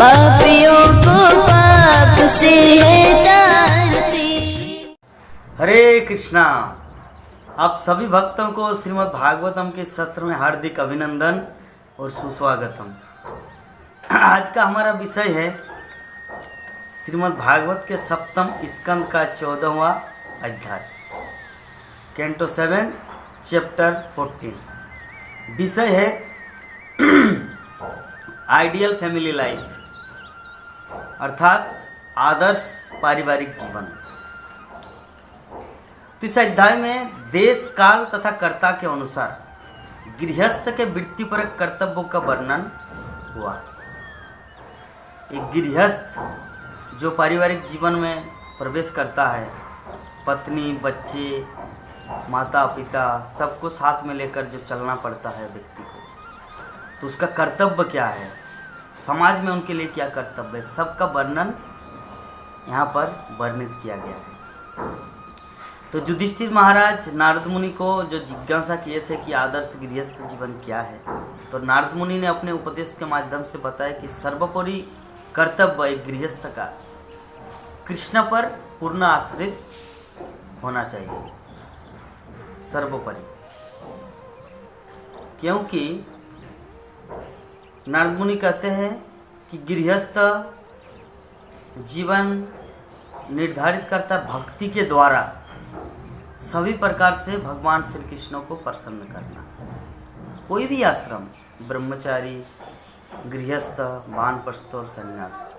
पापियों को पाप से तारती। हरे कृष्णा। आप सभी भक्तों को श्रीमद् भागवतम के सत्र में हार्दिक अभिनंदन और सुस्वागतम। आज का हमारा विषय है श्रीमद् भागवत के सप्तम स्कंद का 14वां अध्याय, कैंटो 7 चैप्टर 14। विषय है आइडियल फैमिली लाइफ, अर्थात आदर्श पारिवारिक जीवन। तो इस अध्याय में देश, काल तथा कर्ता के अनुसार गृहस्थ के वृत्तिपरक कर्तव्यों का वर्णन हुआ। एक गृहस्थ जो पारिवारिक जीवन में प्रवेश करता है, पत्नी, बच्चे, माता पिता सबको साथ में लेकर जो चलना पड़ता है व्यक्ति को, तो उसका कर्तव्य क्या है, समाज में उनके लिए क्या कर्तव्य है, सबका वर्णन यहाँ पर वर्णित किया गया है। तो युधिष्ठिर महाराज नारद मुनि को जो जिज्ञासा किए थे कि आदर्श गृहस्थ जीवन क्या है, तो नारद मुनि ने अपने उपदेश के माध्यम से बताया कि सर्वोपरि कर्तव्य एक गृहस्थ का कृष्ण पर पूर्ण आश्रित होना चाहिए, सर्वोपरि। क्योंकि नारद मुनि कहते हैं कि गृहस्थ जीवन निर्धारित करता भक्ति के द्वारा सभी प्रकार से भगवान श्री कृष्ण को प्रसन्न करना। कोई भी आश्रम, ब्रह्मचारी, गृहस्थ, वानप्रस्थ और संन्यास,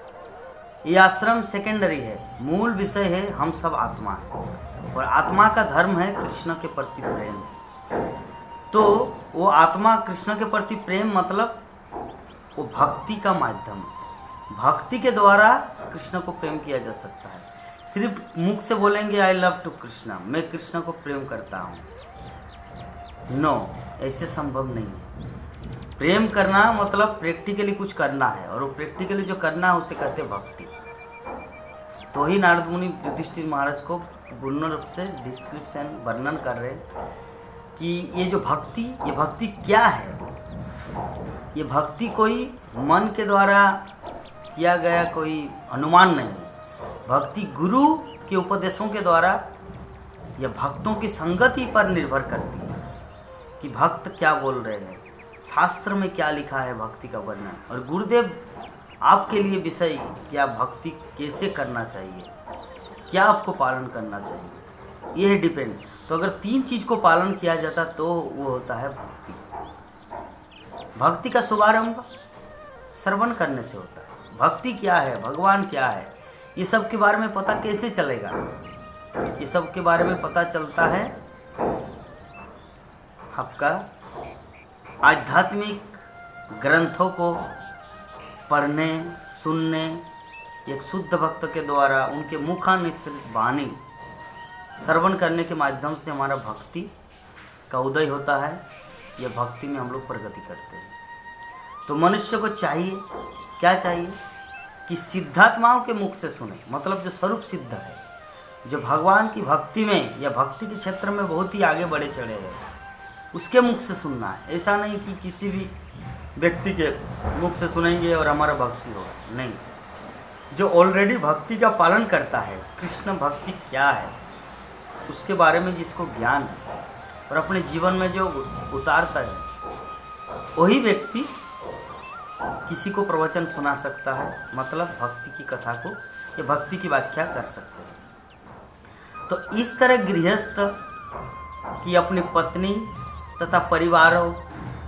ये आश्रम सेकेंडरी है। मूल विषय है हम सब आत्मा है, और आत्मा का धर्म है कृष्ण के प्रति प्रेम। तो वो आत्मा कृष्ण के प्रति प्रेम मतलब वो भक्ति का माध्यम, भक्ति के द्वारा कृष्ण को प्रेम किया जा सकता है। सिर्फ मुख से बोलेंगे आई लव टू कृष्णा, मैं कृष्ण को प्रेम करता हूँ, नो, ऐसे संभव नहीं है। प्रेम करना मतलब प्रैक्टिकली कुछ करना है, और वो प्रैक्टिकली जो करना है उसे कहते हैं भक्ति। तो ही नारद मुनि युधिष्ठिर महाराज को पूर्ण रूप से डिस्क्रिप्शन वर्णन कर रहे हैं कि ये जो भक्ति, ये भक्ति क्या है। ये भक्ति कोई मन के द्वारा किया गया कोई अनुमान नहीं है। भक्ति गुरु के उपदेशों के द्वारा या भक्तों की संगति पर निर्भर करती है कि भक्त क्या बोल रहे हैं, शास्त्र में क्या लिखा है भक्ति का वर्णन, और गुरुदेव आपके लिए विषय क्या भक्ति कैसे करना चाहिए, क्या आपको पालन करना चाहिए, ये है डिपेंड। तो अगर 3 चीज़ को पालन किया जाता तो वो होता है भक्ति। भक्ति का शुभारंभ श्रवण करने से होता है। भक्ति क्या है, भगवान क्या है, ये सब के बारे में पता कैसे चलेगा। ये सब के बारे में पता चलता है आपका आध्यात्मिक ग्रंथों को पढ़ने, सुनने, एक शुद्ध भक्त के द्वारा उनके मुखानिसृत वाणी श्रवण करने के माध्यम से हमारा भक्ति का उदय होता है। यह भक्ति में हम लोग प्रगति करते हैं। तो मनुष्य को चाहिए, क्या चाहिए कि सिद्धात्माओं के मुख से सुने, मतलब जो स्वरूप सिद्ध है, जो भगवान की भक्ति में या भक्ति के क्षेत्र में बहुत ही आगे बढ़े चढ़े हैं, उसके मुख से सुनना है। ऐसा नहीं कि किसी भी व्यक्ति के मुख से सुनेंगे और हमारा भक्ति होगा, नहीं। जो ऑलरेडी भक्ति का पालन करता है, कृष्ण भक्ति क्या है उसके बारे में जिसको ज्ञान है और अपने जीवन में जो उतारता है, वही व्यक्ति किसी को प्रवचन सुना सकता है, मतलब भक्ति की कथा को या भक्ति की व्याख्या कर सकते हैं। तो इस तरह गृहस्थ की अपनी पत्नी तथा परिवारों,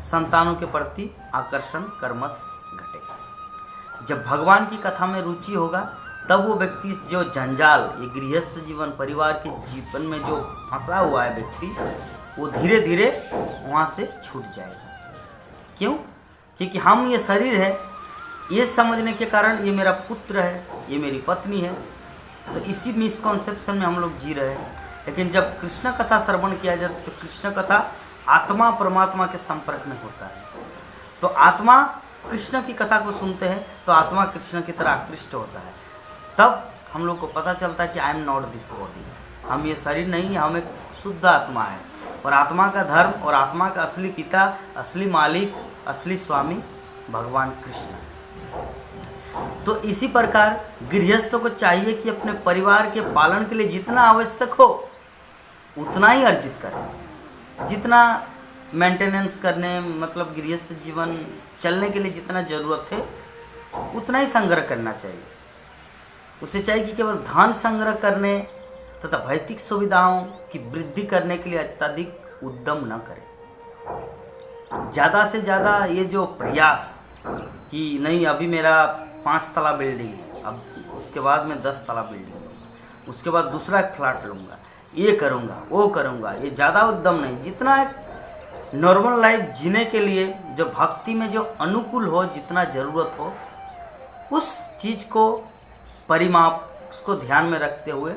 संतानों के प्रति आकर्षण कर्मश घटेगा। जब भगवान की कथा में रुचि होगा तब वो व्यक्ति जो जंजाल, ये गृहस्थ जीवन, परिवार के जीवन में जो फंसा हुआ है व्यक्ति, वो धीरे धीरे वहाँ से छूट जाएगा। क्यों? क्योंकि हम ये शरीर है, ये समझने के कारण ये मेरा पुत्र है, ये मेरी पत्नी है, तो इसी मिसकॉन्सेप्शन में हम लोग जी रहे हैं। लेकिन जब कृष्ण कथा श्रवण किया जाता है तो कृष्ण कथा आत्मा परमात्मा के संपर्क में होता है। तो आत्मा कृष्ण की कथा को सुनते हैं तो आत्मा कृष्ण की तरह आकृष्ट होता है। तब हम लोग को पता चलता है कि I am not this body, हम ये शरीर नहीं है, हम एक शुद्ध आत्मा है। और आत्मा का धर्म और आत्मा का असली पिता, असली मालिक, असली स्वामी भगवान कृष्ण है। तो इसी प्रकार गृहस्थों को चाहिए कि अपने परिवार के पालन के लिए जितना आवश्यक हो उतना ही अर्जित करें। जितना मेंटेनेंस करने मतलब गृहस्थ जीवन चलने के लिए जितना ज़रूरत है उतना ही संग्रह करना चाहिए। उसे चाहिए कि केवल धन संग्रह करने तथा भौतिक सुविधाओं की वृद्धि करने के लिए अत्यधिक उद्यम न करें। ज़्यादा से ज़्यादा ये जो प्रयास कि नहीं अभी मेरा 5 तला बिल्डिंग है, अब उसके बाद मैं 10 तला बिल्डिंग लूँगा, उसके बाद दूसरा फ्लैट लूँगा, ये करूँगा वो करूँगा, ये ज़्यादा उद्यम नहीं। जितना एक नॉर्मल लाइफ जीने के लिए जो भक्ति में जो अनुकूल हो, जितना ज़रूरत हो उस चीज़ को परिमाप उसको ध्यान में रखते हुए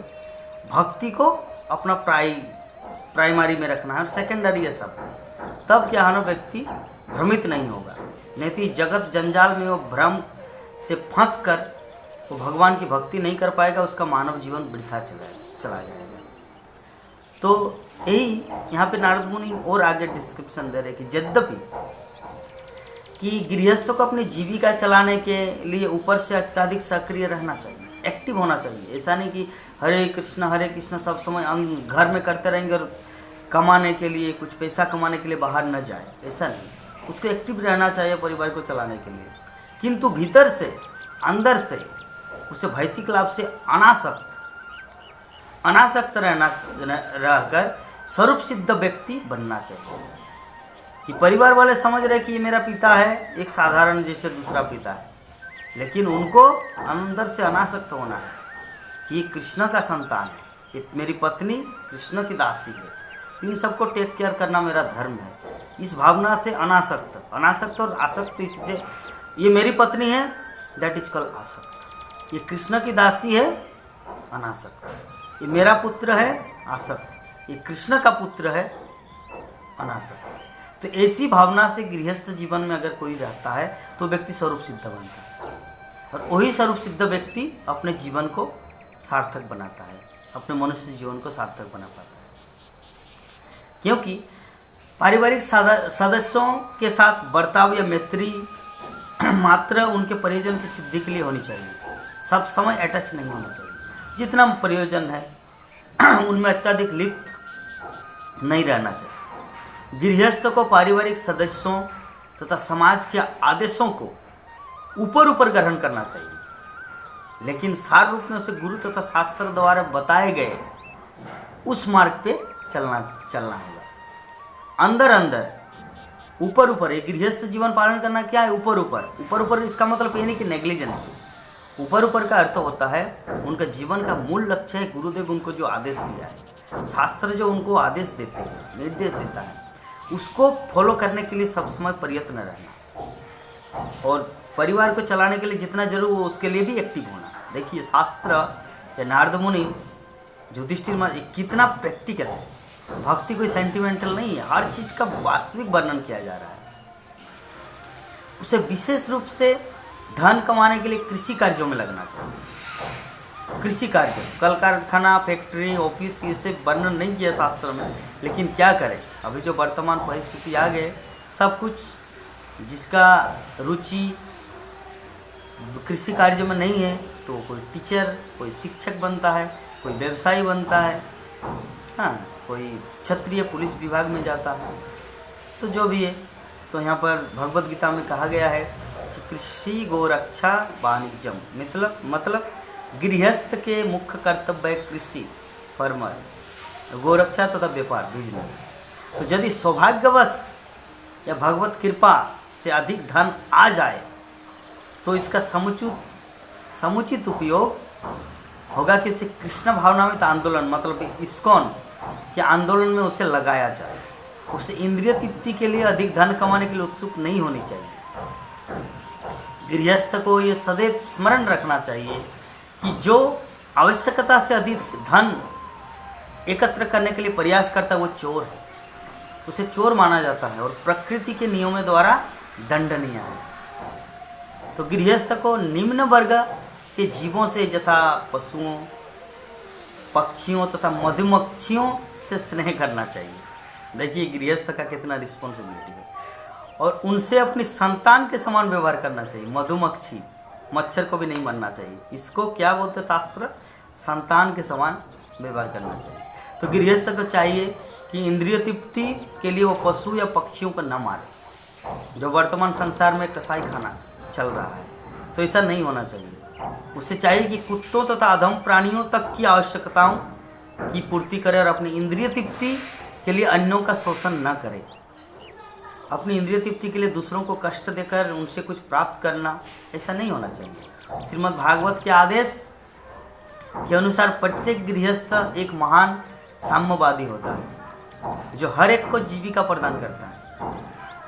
भक्ति को अपना प्राइमरी में रखना है और सेकेंडरी है सब। तब क्या है ना, व्यक्ति भ्रमित नहीं होगा। नहीं तो इस जगत जंजाल में वो भ्रम से फंस कर वो भगवान की भक्ति नहीं कर पाएगा, उसका मानव जीवन वृथा चला जाएगा। तो यही यहाँ पे नारद मुनि और आगे डिस्क्रिप्शन दे रहे कि यद्यपि कि गृहस्थों को अपनी जीविका चलाने के लिए ऊपर से अत्यधिक सक्रिय रहना चाहिए, एक्टिव होना चाहिए। ऐसा नहीं कि हरे कृष्ण सब समय घर में करते रहेंगे और कमाने के लिए कुछ पैसा कमाने के लिए बाहर न जाए, ऐसा नहीं। उसको एक्टिव रहना चाहिए परिवार को चलाने के लिए, किंतु भीतर से अंदर से उसे भौतिक लाभ से अनासक्त रहकर स्वरूप सिद्ध व्यक्ति बनना चाहिए। कि परिवार वाले समझ रहे कि ये मेरा पिता है, एक साधारण जैसे दूसरा पिता है, लेकिन उनको अंदर से अनासक्त होना है कि ये कृष्ण का संतान है, ये मेरी पत्नी कृष्ण की दासी है, तो इन सबको टेक केयर करना मेरा धर्म है। इस भावना से अनासक्त और आसक्त, इससे ये मेरी पत्नी है दैट इज कॉल्ड आसक्त, ये कृष्ण की दासी है अनासक्त, ये मेरा पुत्र है आसक्त, ये कृष्ण का पुत्र है अनासक्त। तो ऐसी भावना से गृहस्थ जीवन में अगर कोई रहता है तो व्यक्ति स्वरूप सिद्ध बनता है, और वही स्वरूप सिद्ध व्यक्ति अपने जीवन को सार्थक बनाता है, अपने मनुष्य जीवन को सार्थक बना पाता है। क्योंकि पारिवारिक सदस्यों के साथ बर्ताव या मैत्री मात्र उनके प्रयोजन की सिद्धि के लिए होनी चाहिए, सब समय अटैच नहीं होना चाहिए। जितना प्रयोजन है उनमें अत्यधिक लिप्त नहीं रहना चाहिए। गृहस्थ को पारिवारिक सदस्यों तथा समाज के आदेशों को ऊपर ग्रहण करना चाहिए, लेकिन सार रूप में उसे गुरु तथा शास्त्र द्वारा बताए गए उस मार्ग पे चलना होगा। अंदर ऊपर एक गृहस्थ जीवन पालन करना क्या है? ऊपर इसका मतलब ये नहीं कि नेग्लिजेंस। ऊपर का अर्थ होता है उनका जीवन का मूल लक्ष्य है गुरुदेव उनको जो आदेश दिया है, शास्त्र जो उनको आदेश देते हैं, निर्देश देता है, उसको फॉलो करने के लिए सब समय प्रयत्न रहना, और परिवार को चलाने के लिए जितना जरूर हो उसके लिए भी एक्टिव होना। देखिए शास्त्र या नारद मुनि युधिष्ठिर कितना प्रैक्टिकल है। भक्ति कोई सेंटिमेंटल नहीं है, हर चीज़ का वास्तविक वर्णन किया जा रहा है। उसे विशेष रूप से धन कमाने के लिए कृषि कार्यों में लगना चाहिए। कृषि कार्य, कल कारखाना, फैक्ट्री, ऑफिस, ये सब वर्णन नहीं किया शास्त्र में, लेकिन क्या करें, अभी जो वर्तमान परिस्थिति आ गए, सब कुछ जिसका रुचि कृषि कार्य में नहीं है तो कोई टीचर, कोई शिक्षक बनता है, कोई व्यवसायी बनता है, हाँ, कोई क्षत्रिय पुलिस विभाग में जाता है, तो जो भी है। तो यहाँ पर भगवत गीता में कहा गया है कि कृषि गोरक्षा वाणिज्यम, मतलब गृहस्थ के मुख्य कर्तव्य कृषि, फार्मर, गोरक्षा तथा व्यापार, बिजनेस। तो यदि सौभाग्यवश या भगवत कृपा से अधिक धन आ जाए तो इसका समुचित उपयोग होगा कि उसे कृष्ण भावनामृत आंदोलन, मतलब इस्कॉन के आंदोलन में उसे लगाया जाए। उसे इंद्रिय तृप्ति के लिए अधिक धन कमाने के लिए उत्सुक नहीं होनी चाहिए। गृहस्थ को ये सदैव स्मरण रखना चाहिए कि जो आवश्यकता से अधिक धन एकत्र करने के लिए प्रयास करता है वो चोर है, उसे चोर माना जाता है और प्रकृति के नियमों द्वारा दंडनीय है। तो गृहस्थ को निम्न वर्ग के जीवों से यथा पशुओं, पक्षियों तथा मधुमक्खियों से स्नेह करना चाहिए। देखिए गृहस्थ का कितना रिस्पॉन्सिबिलिटी है, और उनसे अपनी संतान के समान व्यवहार करना चाहिए। मधुमक्खी मच्छर को भी नहीं मरना चाहिए। इसको क्या बोलते शास्त्र, संतान के समान व्यवहार करना चाहिए। तो गृहस्थ को चाहिए कि इंद्रिय तृप्ति के लिए वो पशु या पक्षियों को न मारे। जो वर्तमान संसार में कसाई खाना चल रहा है, तो ऐसा नहीं होना चाहिए। उसे चाहिए कि कुत्तों तथा अधम प्राणियों तक की आवश्यकताओं की पूर्ति करे और अपनी इंद्रिय तृप्ति के लिए अन्यों का शोषण न करे। अपनी इंद्रिय तृप्ति के लिए दूसरों को कष्ट देकर उनसे कुछ प्राप्त करना, ऐसा नहीं होना चाहिए। श्रीमद् भागवत के आदेश के अनुसार प्रत्येक गृहस्थ एक महान साम्यवादी होता है जो हर एक को जीविका प्रदान करता है।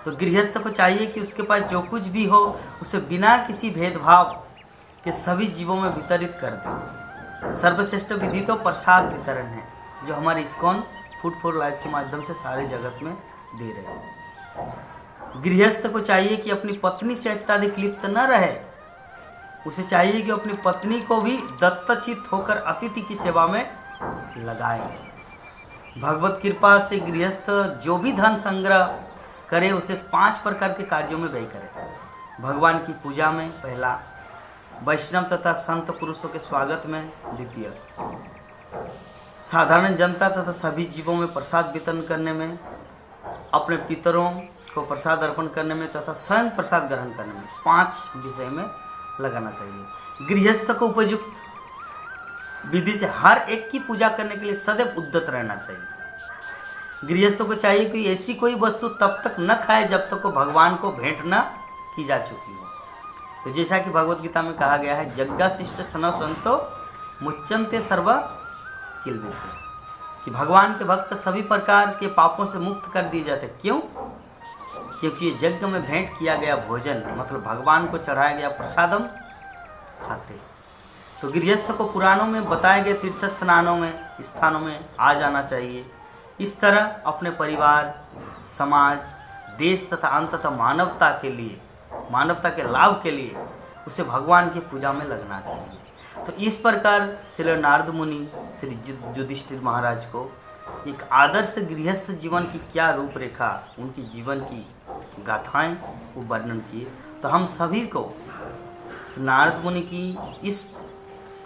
तो गृहस्थ को चाहिए कि उसके पास जो कुछ भी हो उसे बिना किसी भेदभाव के सभी जीवों में वितरित कर दे। सर्वश्रेष्ठ विधि तो प्रसाद वितरण है, जो हमारे इस्कॉन फूड फॉर लाइफ के माध्यम से सारे जगत में दे रहे हैं। गृहस्थ को चाहिए कि अपनी पत्नी से अत्यधिक लिप्त न रहे। उसे चाहिए कि अपनी पत्नी को भी दत्तचित्त होकर अतिथि की सेवा में लगाए। भगवत कृपा से गृहस्थ जो भी धन संग्रह करे उसे 5 प्रकार के कार्यों में व्यय करे। भगवान की पूजा में पहला, वैष्णव तथा संत पुरुषों के स्वागत में द्वितीय, साधारण जनता तथा सभी जीवों में प्रसाद वितरण करने में, अपने पितरों को प्रसाद अर्पण करने में तथा स्वयं प्रसाद ग्रहण करने में 5 विषय में लगाना चाहिए। गृहस्थ को उपयुक्त विधि से हर एक की पूजा करने के लिए सदैव उद्यत रहना चाहिए। गृहस्थों को चाहिए कि ऐसी कोई वस्तु तब तक न खाए जब तक वो भगवान को भेंट न की जा चुकी हो। तो जैसा कि भगवत गीता में कहा गया है, यज्ञशिष्ट सनव संतो मुच्यन्ते सर्व किल्बिषे, कि भगवान के भक्त सभी प्रकार के पापों से मुक्त कर दिए जाते। क्यों? क्योंकि यज्ञ में भेंट किया गया भोजन, मतलब भगवान को चढ़ाया गया प्रसादम खाते। तो गृहस्थ को पुराणों में बताए गए तीर्थ स्नानों में, स्थानों में आ जाना चाहिए। इस तरह अपने परिवार, समाज, देश तथा अंततः मानवता के लिए, मानवता के लाभ के लिए उसे भगवान की पूजा में लगना चाहिए। तो इस प्रकार श्री नारद मुनि श्री युधिष्ठिर महाराज को एक आदर्श गृहस्थ जीवन की क्या रूपरेखा, उनकी जीवन की गाथाएं वो वर्णन किए। तो हम सभी को नारद मुनि की इस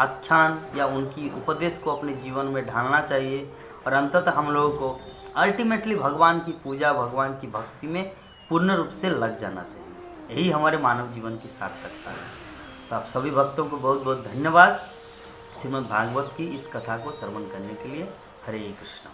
आख्यान या उनकी उपदेश को अपने जीवन में ढालना चाहिए और अंततः हम लोगों को अल्टीमेटली भगवान की पूजा, भगवान की भक्ति में पूर्ण रूप से लग जाना चाहिए। यही हमारे मानव जीवन की सार्थकता है। तो आप सभी भक्तों को बहुत बहुत धन्यवाद श्रीमद् भागवत की इस कथा को श्रवण करने के लिए। हरे कृष्ण।